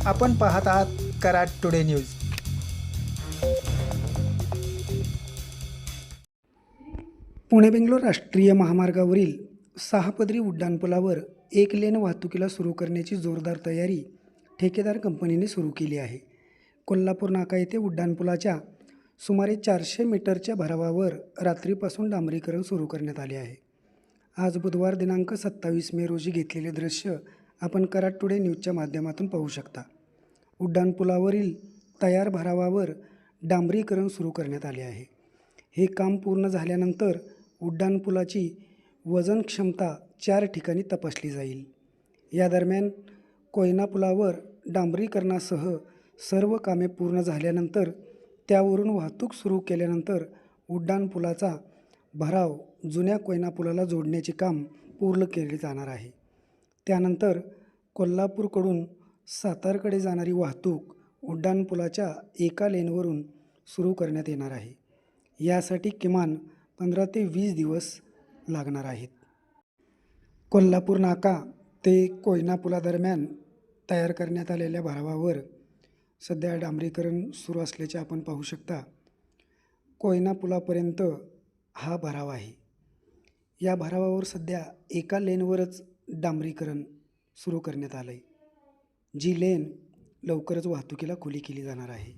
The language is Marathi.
आपण पाहत आहात कराड टुडे न्यूज। पुणे बेंगलोर राष्ट्रीय महामार्गावरील 6 पदरी उड्डाणपुलावर एक लेन वाहतुकीला सुरू करण्याची जोरदार तयारी ठेकेदार कंपनीने सुरू केली आहे। कोल्हापूर नाका येथे उड्डाणपुलाच्या सुमारे 400 मीटरच्या भरावावर रात्रीपासून डांबरीकरण सुरू करण्यात आले आहे। आज बुधवार दिनांक 27 मे रोजी घेतलेले दृश्य आपण कराड टुडे न्यूजच्या माध्यमातून पाहू शकता। उड्डाणपुलावरील तयार भरावावर डांबरीकरण सुरू करण्यात आले आहे। हे काम पूर्ण झाल्यानंतर उड्डाणपुलाची वजन क्षमता 4 ठिकाणी तपासली जाईल। या दरम्यान कोयना पुलावर डांबरीकरणासह सर्व कामे पूर्ण झाल्यानंतर त्यावरून वाहतूक सुरू केल्यानंतर उड्डाणपुलाचा भराव जुन्या कोयना पुलाला जोडण्याचे काम पूर्ण केले जाणार आहे। त्यानंतर कोल्हापूरकडून सातारकडे जाणारी वाहतूक उड्डाणपुलाच्या एका लेनवरून सुरू करण्यात येणार आहे। यासाठी किमान 15 ते 20 दिवस लागणार आहेत। कोल्हापूर नाका ते कोयना पुलादरम्यान तयार करण्यात आलेल्या भरावावर सध्या डांबरीकरण सुरू असल्याचे आपण पाहू शकता। कोयना पुलापर्यंत हा भराव आहे। या भरावावर सध्या एका लेनवरच डांबरीकरण सुरू करण्यात आलं आहे, जी लेन लवकरच वाहतुकीला खुली केली जाणार आहे।